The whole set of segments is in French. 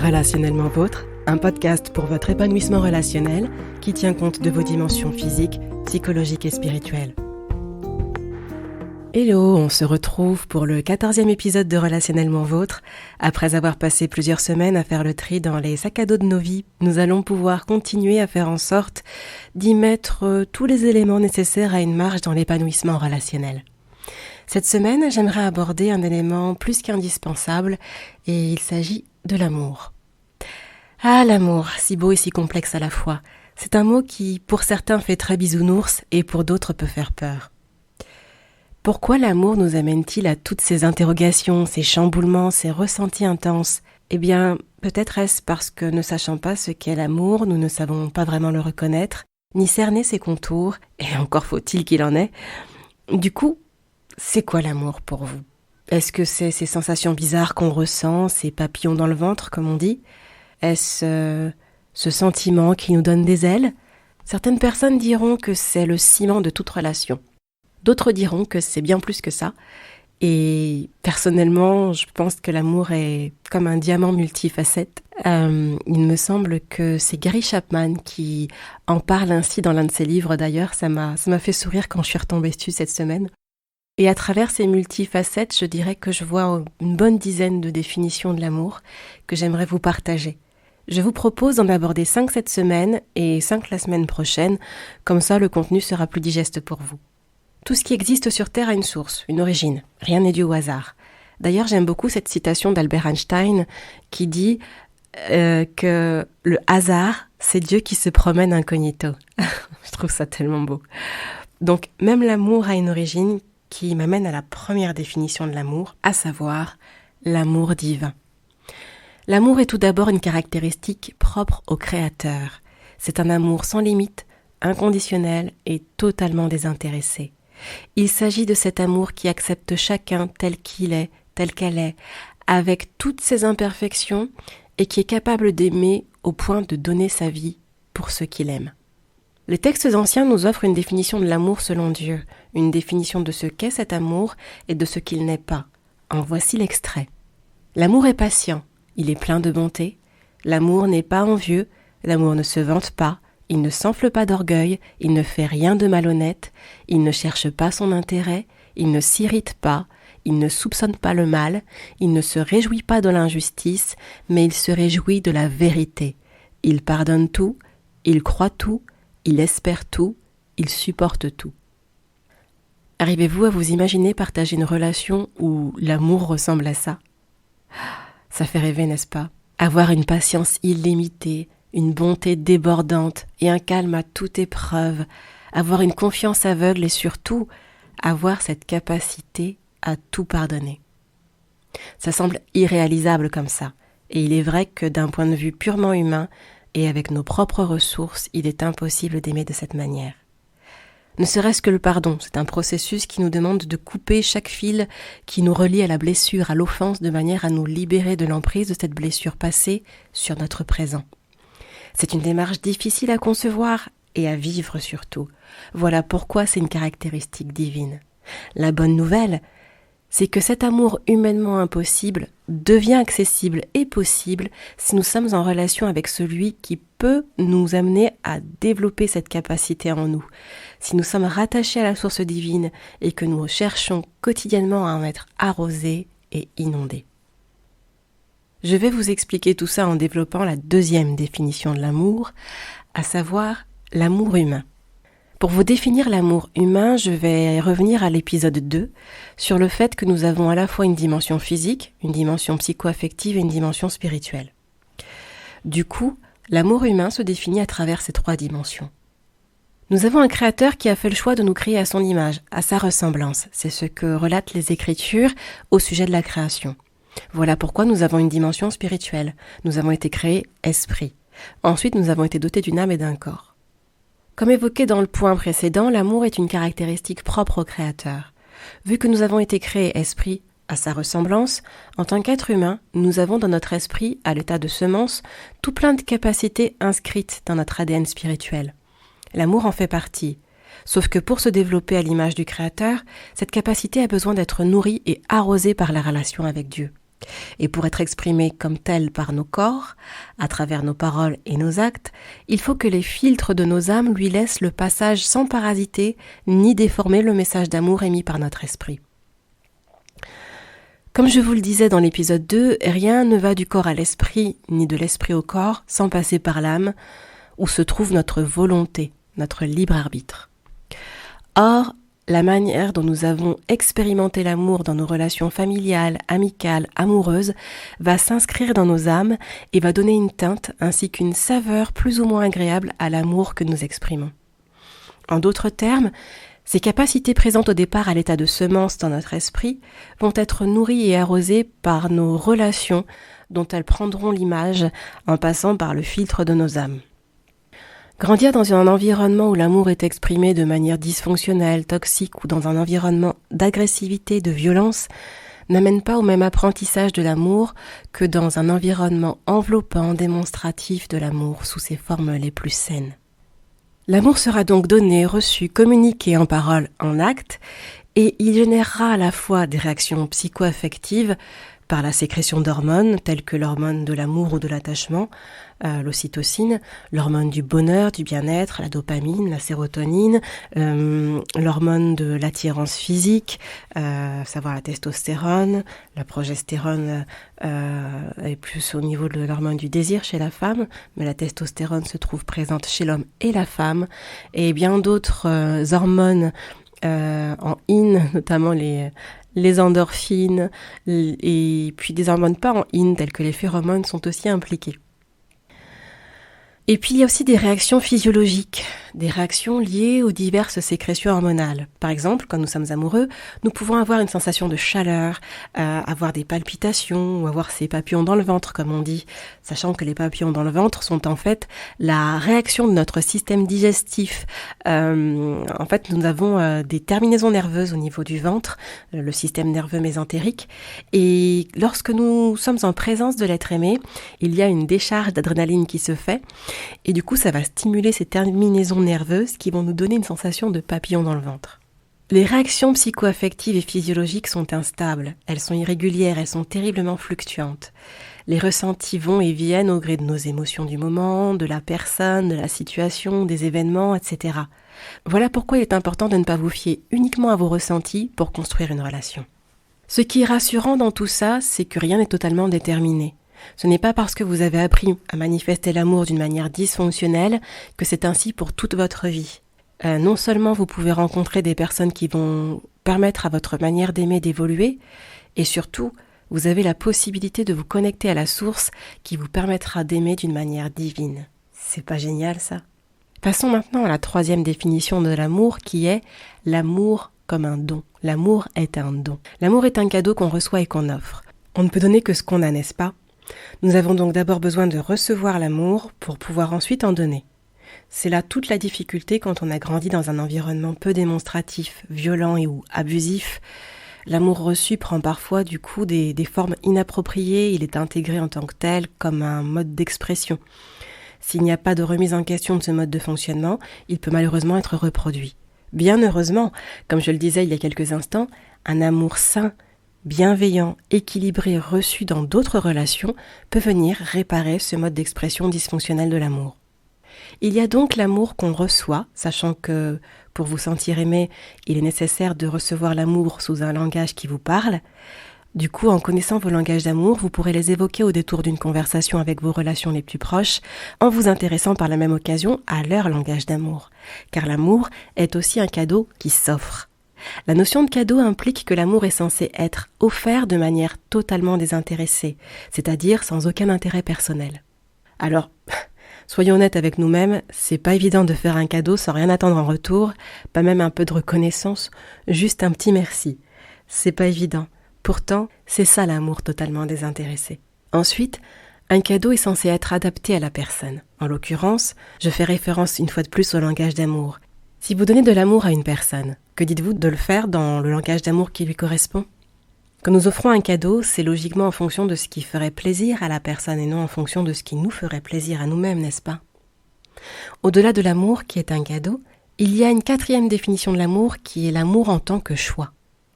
Relationnellement Vôtre, un podcast pour votre épanouissement relationnel qui tient compte de vos dimensions physiques, psychologiques et spirituelles. Hello, on se retrouve pour le 14e épisode de Relationnellement Vôtre. Après avoir passé plusieurs semaines à faire le tri dans les sacs à dos de nos vies, nous allons pouvoir continuer à faire en sorte d'y mettre tous les éléments nécessaires à une marche dans l'épanouissement relationnel. Cette semaine, j'aimerais aborder un élément plus qu'indispensable et il s'agit de l'amour. Ah, l'amour, si beau et si complexe à la fois. C'est un mot qui, pour certains, fait très bisounours et pour d'autres peut faire peur. Pourquoi l'amour nous amène-t-il à toutes ces interrogations, ces chamboulements, ces ressentis intenses ? Eh bien, peut-être est-ce parce que ne sachant pas ce qu'est l'amour, nous ne savons pas vraiment le reconnaître, ni cerner ses contours, et encore faut-il qu'il en ait. Du coup, c'est quoi l'amour pour vous ? Est-ce que c'est ces sensations bizarres qu'on ressent, ces papillons dans le ventre, comme on dit ? Est-ce ce sentiment qui nous donne des ailes ? Certaines personnes diront que c'est le ciment de toute relation. D'autres diront que c'est bien plus que ça. Et personnellement, je pense que l'amour est comme un diamant multifacette. Il me semble que c'est Gary Chapman qui en parle ainsi dans l'un de ses livres d'ailleurs. Ça m'a fait sourire quand je suis retombée dessus cette semaine. Et à travers ces multifacettes, je dirais que je vois une bonne dizaine de définitions de l'amour que j'aimerais vous partager. Je vous propose d'en aborder 5 cette semaine et 5 la semaine prochaine, comme ça le contenu sera plus digeste pour vous. Tout ce qui existe sur Terre a une source, une origine, rien n'est dû au hasard. D'ailleurs, j'aime beaucoup cette citation d'Albert Einstein qui dit que le hasard, c'est Dieu qui se promène incognito. Je trouve ça tellement beau. Donc, même l'amour a une origine qui m'amène à la première définition de l'amour, à savoir l'amour divin. L'amour est tout d'abord une caractéristique propre au Créateur. C'est un amour sans limite, inconditionnel et totalement désintéressé. Il s'agit de cet amour qui accepte chacun tel qu'il est, tel qu'elle est, avec toutes ses imperfections et qui est capable d'aimer au point de donner sa vie pour ceux qu'il aime. Les textes anciens nous offrent une définition de l'amour selon Dieu, une définition de ce qu'est cet amour et de ce qu'il n'est pas. En voici l'extrait. L'amour est patient, il est plein de bonté. L'amour n'est pas envieux, l'amour ne se vante pas, il ne s'enfle pas d'orgueil, il ne fait rien de malhonnête, il ne cherche pas son intérêt, il ne s'irrite pas, il ne soupçonne pas le mal, il ne se réjouit pas de l'injustice, mais il se réjouit de la vérité. Il pardonne tout, il croit tout, il espère tout, il supporte tout. Arrivez-vous à vous imaginer partager une relation où l'amour ressemble à ça ? Ça fait rêver, n'est-ce pas ? Avoir une patience illimitée, une bonté débordante et un calme à toute épreuve, avoir une confiance aveugle et surtout avoir cette capacité à tout pardonner. Ça semble irréalisable comme ça, et il est vrai que d'un point de vue purement humain, et avec nos propres ressources, il est impossible d'aimer de cette manière. Ne serait-ce que le pardon, c'est un processus qui nous demande de couper chaque fil qui nous relie à la blessure, à l'offense, de manière à nous libérer de l'emprise de cette blessure passée sur notre présent. C'est une démarche difficile à concevoir et à vivre surtout. Voilà pourquoi c'est une caractéristique divine. La bonne nouvelle, c'est que cet amour humainement impossible devient accessible et possible si nous sommes en relation avec celui qui peut nous amener à développer cette capacité en nous. Si nous sommes rattachés à la source divine et que nous cherchons quotidiennement à en être arrosés et inondés. Je vais vous expliquer tout ça en développant la deuxième définition de l'amour, à savoir l'amour humain. Pour vous définir l'amour humain, je vais revenir à l'épisode 2 sur le fait que nous avons à la fois une dimension physique, une dimension psycho-affective et une dimension spirituelle. Du coup, l'amour humain se définit à travers ces 3 dimensions. Nous avons un créateur qui a fait le choix de nous créer à son image, à sa ressemblance. C'est ce que relatent les Écritures au sujet de la création. Voilà pourquoi nous avons une dimension spirituelle. Nous avons été créés esprit. Ensuite, nous avons été dotés d'une âme et d'un corps. Comme évoqué dans le point précédent, l'amour est une caractéristique propre au Créateur. Vu que nous avons été créés esprit à sa ressemblance, en tant qu'être humain, nous avons dans notre esprit, à l'état de semence, tout plein de capacités inscrites dans notre ADN spirituel. L'amour en fait partie. Sauf que pour se développer à l'image du Créateur, cette capacité a besoin d'être nourrie et arrosée par la relation avec Dieu. Et pour être exprimé comme tel par nos corps, à travers nos paroles et nos actes, il faut que les filtres de nos âmes lui laissent le passage sans parasiter ni déformer le message d'amour émis par notre esprit. Comme je vous le disais dans l'épisode 2, rien ne va du corps à l'esprit, ni de l'esprit au corps, sans passer par l'âme, où se trouve notre volonté, notre libre arbitre. Or, la manière dont nous avons expérimenté l'amour dans nos relations familiales, amicales, amoureuses, va s'inscrire dans nos âmes et va donner une teinte ainsi qu'une saveur plus ou moins agréable à l'amour que nous exprimons. En d'autres termes, ces capacités présentes au départ à l'état de semence dans notre esprit vont être nourries et arrosées par nos relations dont elles prendront l'image en passant par le filtre de nos âmes. Grandir dans un environnement où l'amour est exprimé de manière dysfonctionnelle, toxique ou dans un environnement d'agressivité, de violence, n'amène pas au même apprentissage de l'amour que dans un environnement enveloppant, démonstratif de l'amour sous ses formes les plus saines. L'amour sera donc donné, reçu, communiqué en parole, en acte, et il générera à la fois des réactions psycho-affectives par la sécrétion d'hormones telles que l'hormone de l'amour ou de l'attachement, l'ocytocine, l'hormone du bonheur, du bien-être, la dopamine, la sérotonine, l'hormone de l'attirance physique, savoir la testostérone, la progestérone est plus au niveau de l'hormone du désir chez la femme, mais la testostérone se trouve présente chez l'homme et la femme, et bien d'autres hormones en in, notamment les endorphines, et puis des hormones pas en in, telles que les phéromones, sont aussi impliquées. Et puis il y a aussi des réactions physiologiques, des réactions liées aux diverses sécrétions hormonales. Par exemple, quand nous sommes amoureux, nous pouvons avoir une sensation de chaleur, avoir des palpitations ou avoir ces papillons dans le ventre, comme on dit, sachant que les papillons dans le ventre sont en fait la réaction de notre système digestif. En fait, nous avons des terminaisons nerveuses au niveau du ventre, le système nerveux mésentérique, et lorsque nous sommes en présence de l'être aimé, il y a une décharge d'adrénaline qui se fait, et du coup ça va stimuler ces terminaisons nerveuses qui vont nous donner une sensation de papillon dans le ventre. Les réactions psycho-affectives et physiologiques sont instables, elles sont irrégulières, elles sont terriblement fluctuantes. Les ressentis vont et viennent au gré de nos émotions du moment, de la personne, de la situation, des événements, etc. Voilà pourquoi il est important de ne pas vous fier uniquement à vos ressentis pour construire une relation. Ce qui est rassurant dans tout ça, c'est que rien n'est totalement déterminé. Ce n'est pas parce que vous avez appris à manifester l'amour d'une manière dysfonctionnelle que c'est ainsi pour toute votre vie. Non seulement vous pouvez rencontrer des personnes qui vont permettre à votre manière d'aimer d'évoluer, et surtout, vous avez la possibilité de vous connecter à la source qui vous permettra d'aimer d'une manière divine. C'est pas génial ça ? Passons maintenant à la troisième définition de l'amour qui est l'amour comme un don. L'amour est un don. L'amour est un cadeau qu'on reçoit et qu'on offre. On ne peut donner que ce qu'on a, n'est-ce pas ? Nous avons donc d'abord besoin de recevoir l'amour pour pouvoir ensuite en donner. C'est là toute la difficulté quand on a grandi dans un environnement peu démonstratif, violent et ou abusif. L'amour reçu prend parfois du coup des formes inappropriées, il est intégré en tant que tel comme un mode d'expression. S'il n'y a pas de remise en question de ce mode de fonctionnement, il peut malheureusement être reproduit. Bien heureusement, comme je le disais il y a quelques instants, un amour sain, bienveillant, équilibré, reçu dans d'autres relations peut venir réparer ce mode d'expression dysfonctionnel de l'amour. Il y a donc l'amour qu'on reçoit, sachant que pour vous sentir aimé, il est nécessaire de recevoir l'amour sous un langage qui vous parle. Du coup, en connaissant vos langages d'amour, vous pourrez les évoquer au détour d'une conversation avec vos relations les plus proches, en vous intéressant par la même occasion à leur langage d'amour. Car l'amour est aussi un cadeau qui s'offre. La notion de cadeau implique que l'amour est censé être offert de manière totalement désintéressée, c'est-à-dire sans aucun intérêt personnel. Alors, soyons honnêtes avec nous-mêmes, c'est pas évident de faire un cadeau sans rien attendre en retour, pas même un peu de reconnaissance, juste un petit merci. C'est pas évident. Pourtant, c'est ça l'amour totalement désintéressé. Ensuite, un cadeau est censé être adapté à la personne. En l'occurrence, je fais référence une fois de plus au langage d'amour. Si vous donnez de l'amour à une personne, que dites-vous de le faire dans le langage d'amour qui lui correspond ? Quand nous offrons un cadeau, c'est logiquement en fonction de ce qui ferait plaisir à la personne et non en fonction de ce qui nous ferait plaisir à nous-mêmes, n'est-ce pas ? Au-delà de l'amour qui est un cadeau, il y a une quatrième définition de l'amour qui est l'amour en tant que choix.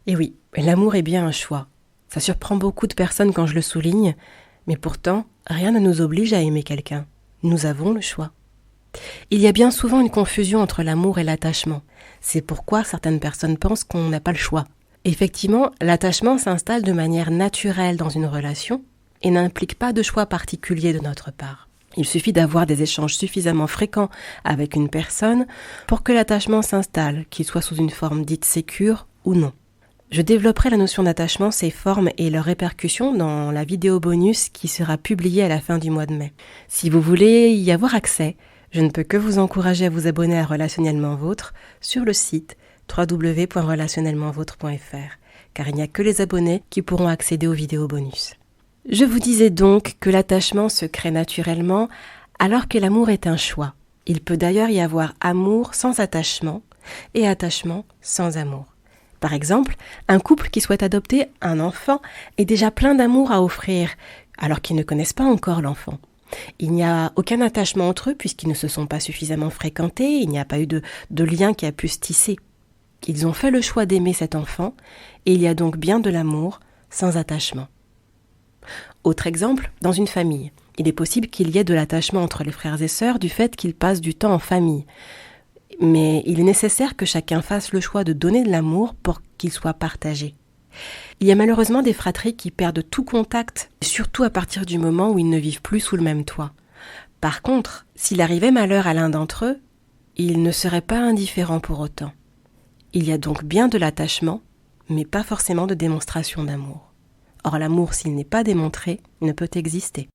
Et oui, l'amour est bien un choix. Ça surprend beaucoup de personnes quand je le souligne, mais pourtant, rien ne nous oblige à aimer quelqu'un. Nous avons le choix. Il y a bien souvent une confusion entre l'amour et l'attachement. C'est pourquoi certaines personnes pensent qu'on n'a pas le choix. Effectivement, l'attachement s'installe de manière naturelle dans une relation et n'implique pas de choix particulier de notre part. Il suffit d'avoir des échanges suffisamment fréquents avec une personne pour que l'attachement s'installe, qu'il soit sous une forme dite sécure ou non. Je développerai la notion d'attachement, ses formes et leurs répercussions dans la vidéo bonus qui sera publiée à la fin du mois de mai. Si vous voulez y avoir accès, je ne peux que vous encourager à vous abonner à Relationnellement Vôtre sur le site www.relationnellementvôtre.fr, car il n'y a que les abonnés qui pourront accéder aux vidéos bonus. Je vous disais donc que l'attachement se crée naturellement alors que l'amour est un choix. Il peut d'ailleurs y avoir amour sans attachement et attachement sans amour. Par exemple, un couple qui souhaite adopter un enfant est déjà plein d'amour à offrir, alors qu'ils ne connaissent pas encore l'enfant. Il n'y a aucun attachement entre eux puisqu'ils ne se sont pas suffisamment fréquentés, il n'y a pas eu de lien qui a pu se tisser. Ils ont fait le choix d'aimer cet enfant et il y a donc bien de l'amour sans attachement. Autre exemple, dans une famille, il est possible qu'il y ait de l'attachement entre les frères et sœurs du fait qu'ils passent du temps en famille. Mais il est nécessaire que chacun fasse le choix de donner de l'amour pour qu'il soit partagé. Il y a malheureusement des fratries qui perdent tout contact, surtout à partir du moment où ils ne vivent plus sous le même toit. Par contre, s'il arrivait malheur à l'un d'entre eux, il ne serait pas indifférent pour autant. Il y a donc bien de l'attachement, mais pas forcément de démonstration d'amour. Or, l'amour, s'il n'est pas démontré, ne peut exister.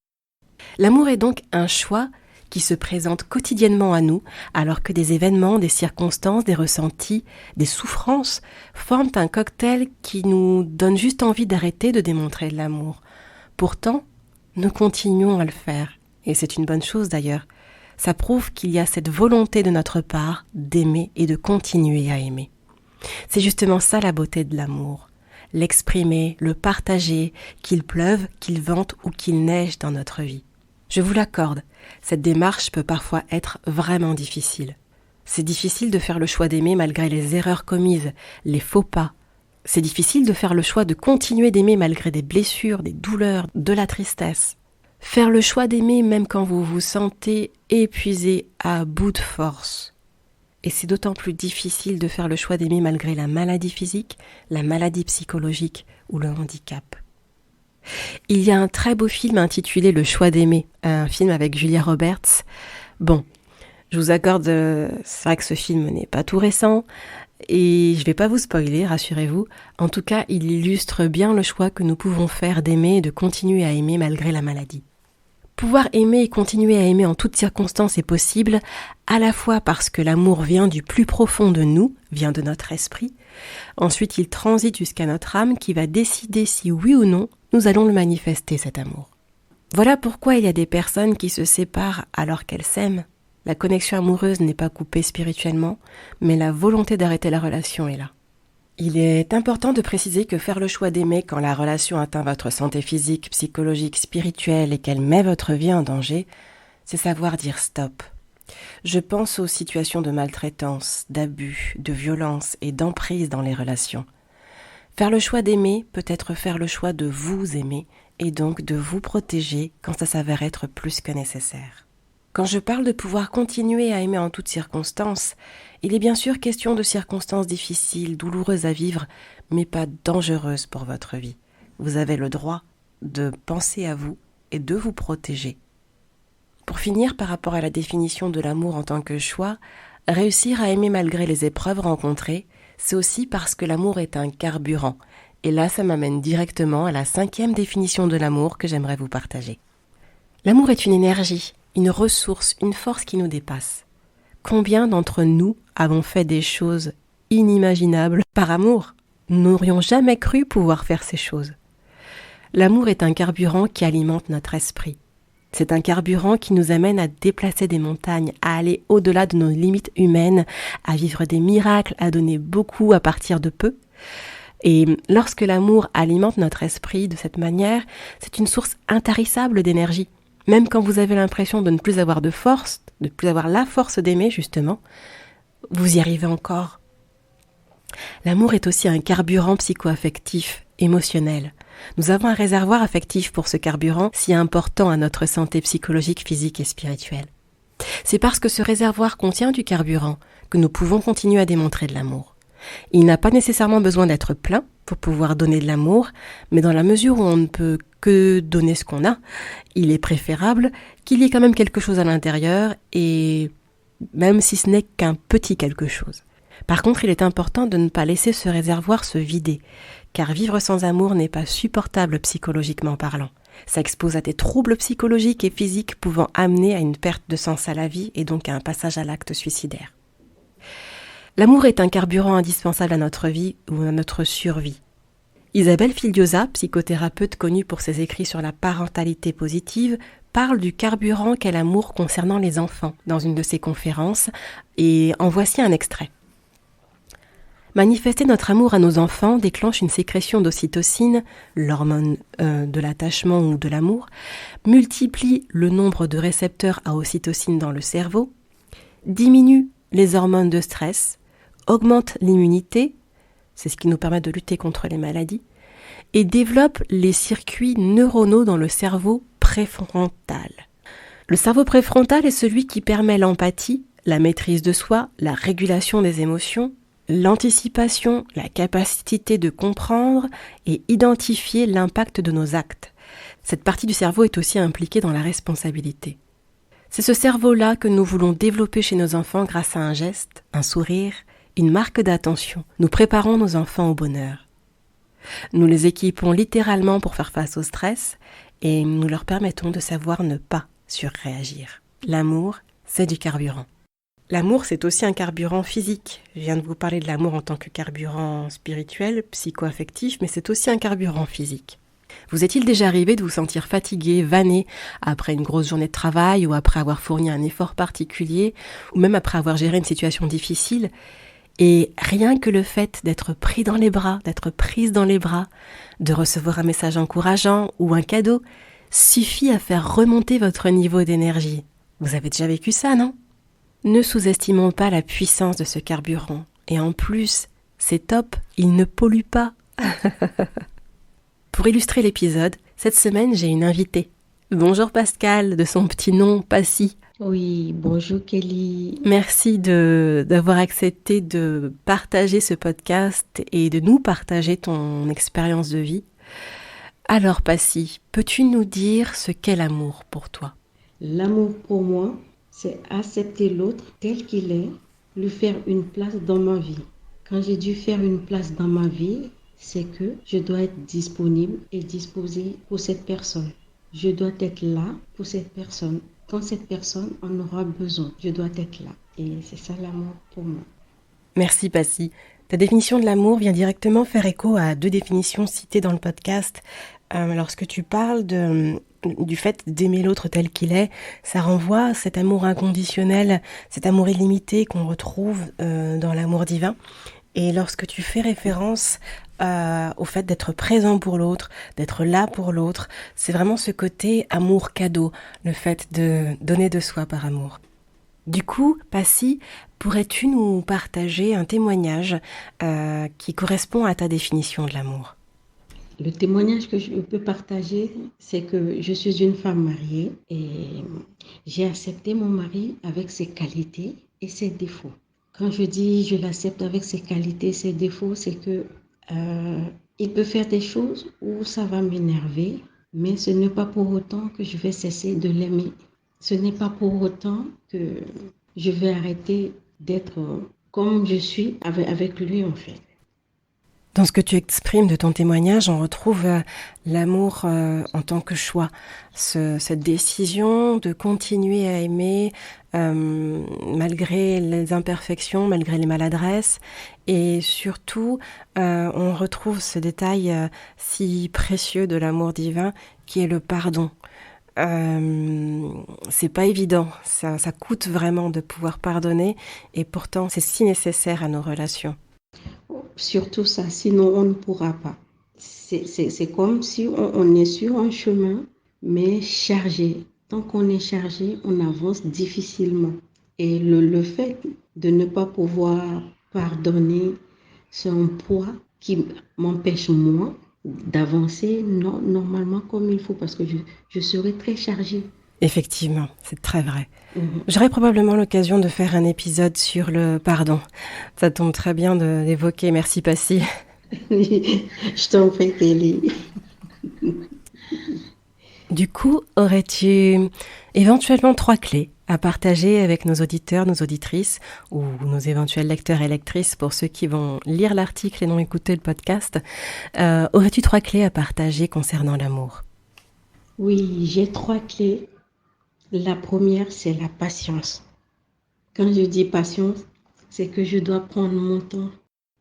L'amour est donc un choix qui se présente quotidiennement à nous, alors que des événements, des circonstances, des ressentis, des souffrances forment un cocktail qui nous donne juste envie d'arrêter de démontrer de l'amour. Pourtant, nous continuons à le faire, et c'est une bonne chose d'ailleurs. Ça prouve qu'il y a cette volonté de notre part d'aimer et de continuer à aimer. C'est justement ça la beauté de l'amour. L'exprimer, le partager, qu'il pleuve, qu'il vente ou qu'il neige dans notre vie. Je vous l'accorde, cette démarche peut parfois être vraiment difficile. C'est difficile de faire le choix d'aimer malgré les erreurs commises, les faux pas. C'est difficile de faire le choix de continuer d'aimer malgré des blessures, des douleurs, de la tristesse. Faire le choix d'aimer même quand vous vous sentez épuisé à bout de force. Et c'est d'autant plus difficile de faire le choix d'aimer malgré la maladie physique, la maladie psychologique ou le handicap. Il y a un très beau film intitulé Le choix d'aimer, un film avec Julia Roberts. Bon, je vous accorde, c'est vrai que ce film n'est pas tout récent et je ne vais pas vous spoiler, rassurez-vous. En tout cas, il illustre bien le choix que nous pouvons faire d'aimer et de continuer à aimer malgré la maladie. Pouvoir aimer et continuer à aimer en toutes circonstances est possible, à la fois parce que l'amour vient du plus profond de nous, vient de notre esprit. Ensuite, il transite jusqu'à notre âme qui va décider si oui ou non nous allons le manifester, cet amour. Voilà pourquoi il y a des personnes qui se séparent alors qu'elles s'aiment. La connexion amoureuse n'est pas coupée spirituellement, mais la volonté d'arrêter la relation est là. Il est important de préciser que faire le choix d'aimer quand la relation atteint votre santé physique, psychologique, spirituelle et qu'elle met votre vie en danger, c'est savoir dire stop. Je pense aux situations de maltraitance, d'abus, de violence et d'emprise dans les relations. Faire le choix d'aimer peut être faire le choix de vous aimer et donc de vous protéger quand ça s'avère être plus que nécessaire. Quand je parle de pouvoir continuer à aimer en toutes circonstances, il est bien sûr question de circonstances difficiles, douloureuses à vivre, mais pas dangereuses pour votre vie. Vous avez le droit de penser à vous et de vous protéger. Pour finir, par rapport à la définition de l'amour en tant que choix, réussir à aimer malgré les épreuves rencontrées, c'est aussi parce que l'amour est un carburant. Et là, ça m'amène directement à la 5e définition de l'amour que j'aimerais vous partager. L'amour est une énergie, une ressource, une force qui nous dépasse. Combien d'entre nous avons fait des choses inimaginables par amour ? Nous n'aurions jamais cru pouvoir faire ces choses. L'amour est un carburant qui alimente notre esprit. C'est un carburant qui nous amène à déplacer des montagnes, à aller au-delà de nos limites humaines, à vivre des miracles, à donner beaucoup à partir de peu. Et lorsque l'amour alimente notre esprit de cette manière, c'est une source intarissable d'énergie. Même quand vous avez l'impression de ne plus avoir de force, de ne plus avoir la force d'aimer justement, vous y arrivez encore. L'amour est aussi un carburant psycho-affectif, émotionnel. Nous avons un réservoir affectif pour ce carburant si important à notre santé psychologique, physique et spirituelle. C'est parce que ce réservoir contient du carburant que nous pouvons continuer à démontrer de l'amour. Il n'a pas nécessairement besoin d'être plein pour pouvoir donner de l'amour, mais dans la mesure où on ne peut que donner ce qu'on a, il est préférable qu'il y ait quand même quelque chose à l'intérieur, et même si ce n'est qu'un petit quelque chose. Par contre, il est important de ne pas laisser ce réservoir se vider, car vivre sans amour n'est pas supportable psychologiquement parlant. Ça expose à des troubles psychologiques et physiques pouvant amener à une perte de sens à la vie et donc à un passage à l'acte suicidaire. L'amour est un carburant indispensable à notre vie ou à notre survie. Isabelle Figliosa, psychothérapeute connue pour ses écrits sur la parentalité positive, parle du carburant qu'est l'amour concernant les enfants dans une de ses conférences, et en voici un extrait. Manifester notre amour à nos enfants déclenche une sécrétion d'ocytocine, l'hormone de l'attachement ou de l'amour, multiplie le nombre de récepteurs à ocytocine dans le cerveau, diminue les hormones de stress, augmente l'immunité, c'est ce qui nous permet de lutter contre les maladies, et développe les circuits neuronaux dans le cerveau préfrontal. Le cerveau préfrontal est celui qui permet l'empathie, la maîtrise de soi, la régulation des émotions, l'anticipation, la capacité de comprendre et identifier l'impact de nos actes. Cette partie du cerveau est aussi impliquée dans la responsabilité. C'est ce cerveau-là que nous voulons développer chez nos enfants grâce à un geste, un sourire, une marque d'attention. Nous préparons nos enfants au bonheur. Nous les équipons littéralement pour faire face au stress et nous leur permettons de savoir ne pas surréagir. L'amour, c'est du carburant. L'amour, c'est aussi un carburant physique. Je viens de vous parler de l'amour en tant que carburant spirituel, psycho-affectif, mais c'est aussi un carburant physique. Vous est-il déjà arrivé de vous sentir fatigué, vanné, après une grosse journée de travail ou après avoir fourni un effort particulier, ou même après avoir géré une situation difficile, et rien que le fait d'être pris dans les bras, d'être prise dans les bras, de recevoir un message encourageant ou un cadeau, suffit à faire remonter votre niveau d'énergie. Vous avez déjà vécu ça, non ? Ne sous-estimons pas la puissance de ce carburant. Et en plus, c'est top, il ne pollue pas. Pour illustrer l'épisode, cette semaine, j'ai une invitée. Bonjour Pascal, de son petit nom, Passy. Oui, bonjour Kelly. Merci d'avoir accepté de partager ce podcast et de nous partager ton expérience de vie. Alors Passy, peux-tu nous dire ce qu'est l'amour pour toi ? L'amour pour moi, c'est accepter l'autre tel qu'il est, lui faire une place dans ma vie. Quand j'ai dû faire une place dans ma vie, c'est que je dois être disponible et disposée pour cette personne. Je dois être là pour cette personne. Quand cette personne en aura besoin, je dois être là. Et c'est ça l'amour pour moi. Merci Passy. Ta définition de l'amour vient directement faire écho à deux définitions citées dans le podcast. Lorsque tu parles du fait d'aimer l'autre tel qu'il est, ça renvoie à cet amour inconditionnel, cet amour illimité qu'on retrouve dans l'amour divin. Et lorsque tu fais référence au fait d'être présent pour l'autre, d'être là pour l'autre, c'est vraiment ce côté amour cadeau, le fait de donner de soi par amour. Du coup, Passy, pourrais-tu nous partager un témoignage qui correspond à ta définition de l'amour ? Le témoignage que je peux partager, c'est que je suis une femme mariée et j'ai accepté mon mari avec ses qualités et ses défauts. Quand je dis je l'accepte avec ses qualités et ses défauts, c'est que il peut faire des choses où ça va m'énerver, mais ce n'est pas pour autant que je vais cesser de l'aimer. Ce n'est pas pour autant que je vais arrêter d'être comme je suis avec lui en fait. Dans ce que tu exprimes de ton témoignage, on retrouve l'amour en tant que choix. Cette décision de continuer à aimer malgré les imperfections, malgré les maladresses. Et surtout, on retrouve ce détail si précieux de l'amour divin qui est le pardon. C'est pas évident, ça coûte vraiment de pouvoir pardonner et pourtant c'est si nécessaire à nos relations. Surtout ça, sinon on ne pourra pas. C'est comme si on est sur un chemin, mais chargé. Tant qu'on est chargé, on avance difficilement. Et le fait de ne pas pouvoir pardonner, c'est un poids qui m'empêche moi d'avancer normalement comme il faut parce que je serai très chargée. Effectivement, c'est très vrai. J'aurai probablement l'occasion de faire un épisode sur le pardon. Ça tombe très bien d'évoquer. Merci, Passy. Je t'en prie, Kelly. Du coup, aurais-tu éventuellement 3 clés à partager avec nos auditeurs, nos auditrices ou nos éventuels lecteurs et lectrices pour ceux qui vont lire l'article et non écouter le podcast? Aurais-tu 3 clés à partager concernant l'amour? Oui, j'ai 3 clés. La première, c'est la patience. Quand je dis patience, c'est que je dois prendre mon temps.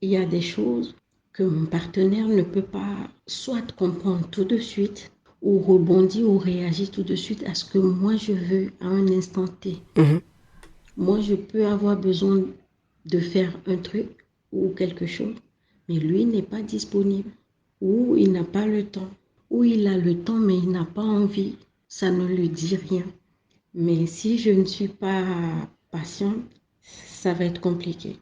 Il y a des choses que mon partenaire ne peut pas soit comprendre tout de suite ou rebondir ou réagir tout de suite à ce que moi je veux à un instant T. Moi, je peux avoir besoin de faire un truc ou quelque chose, mais lui n'est pas disponible ou il n'a pas le temps ou il a le temps mais il n'a pas envie. Ça ne lui dit rien. Mais si je ne suis pas patiente, ça va être compliqué.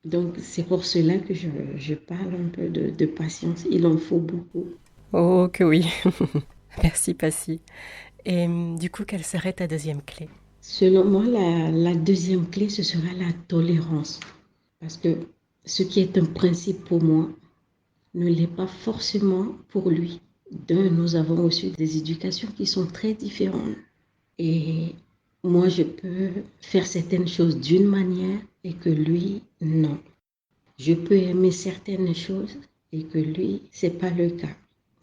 Donc, c'est pour cela que je parle un peu de patience. Il en faut beaucoup. Oh, que oui. Merci, Passy. Et du coup, quelle serait ta deuxième clé? Selon moi, la deuxième clé, ce sera la tolérance. Parce que ce qui est un principe pour moi ne l'est pas forcément pour lui. Nous avons reçu des éducations qui sont très différentes. Et moi, je peux faire certaines choses d'une manière et que lui, non. Je peux aimer certaines choses et que lui, c'est pas le cas.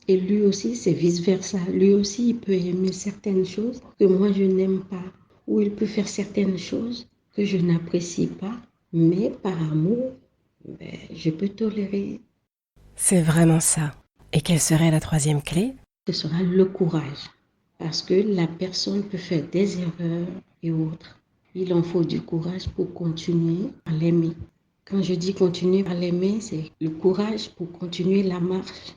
Et lui aussi, c'est vice-versa. Lui aussi, il peut aimer certaines choses que moi, je n'aime pas. Ou il peut faire certaines choses que je n'apprécie pas. Mais par amour, je peux tolérer. C'est vraiment ça. Et quelle serait la troisième clé? Ce sera le courage. Parce que la personne peut faire des erreurs et autres. Il en faut du courage pour continuer à l'aimer. Quand je dis continuer à l'aimer, c'est le courage pour continuer la marche.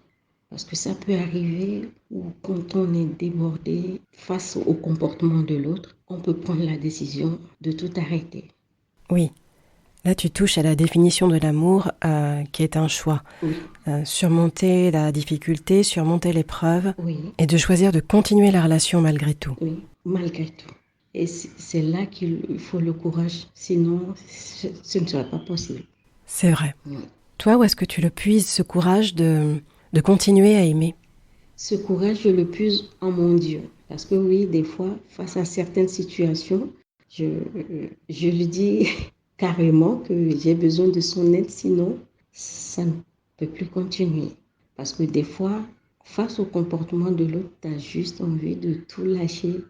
Parce que ça peut arriver où quand on est débordé face au comportement de l'autre, on peut prendre la décision de tout arrêter. Oui, là tu touches à la définition de l'amour qui est un choix. Oui. Surmonter la difficulté, surmonter l'épreuve Oui. Et de choisir de continuer la relation malgré tout. Oui, malgré tout. Et c'est là qu'il faut le courage, sinon ce ne serait pas possible. C'est vrai. Oui. Toi, où est-ce que tu le puises, ce courage de continuer à aimer? Ce courage, je le puise en mon Dieu. Parce que oui, des fois, face à certaines situations, je lui dis carrément que j'ai besoin de son aide, sinon ça ne peut plus continuer. Parce que des fois, face au comportement de l'autre, tu as juste envie de tout lâcher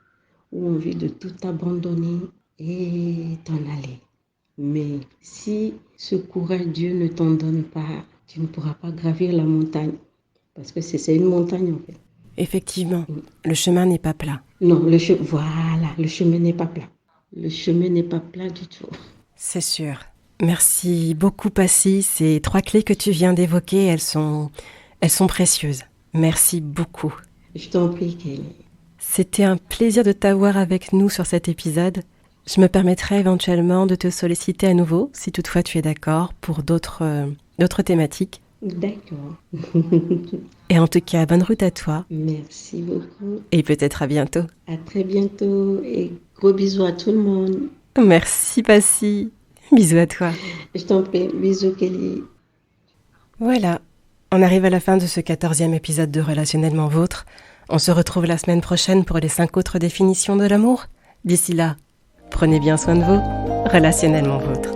ou envie de tout abandonner et t'en aller. Mais si ce courage, Dieu ne t'en donne pas, tu ne pourras pas gravir la montagne. Parce que c'est une montagne en fait. Effectivement, le chemin n'est pas plat. Non, le chemin n'est pas plat. Le chemin n'est pas plat du tout. C'est sûr. Merci beaucoup, Passy. Ces 3 clés que tu viens d'évoquer, elles sont précieuses. Merci beaucoup. Je t'en prie, Kelly. C'était un plaisir de t'avoir avec nous sur cet épisode. Je me permettrai éventuellement de te solliciter à nouveau, si toutefois tu es d'accord, pour d'autres thématiques. D'accord. Et en tout cas, bonne route à toi. Merci beaucoup. Et peut-être à bientôt. À très bientôt et gros bisous à tout le monde. Merci, Passy. Bisous à toi. Je t'en prie. Bisous, Kelly. Voilà, on arrive à la fin de ce 14e épisode de Relationnellement Vôtre. On se retrouve la semaine prochaine pour les 5 autres définitions de l'amour. D'ici là, prenez bien soin de vous. Relationnellement Vôtre.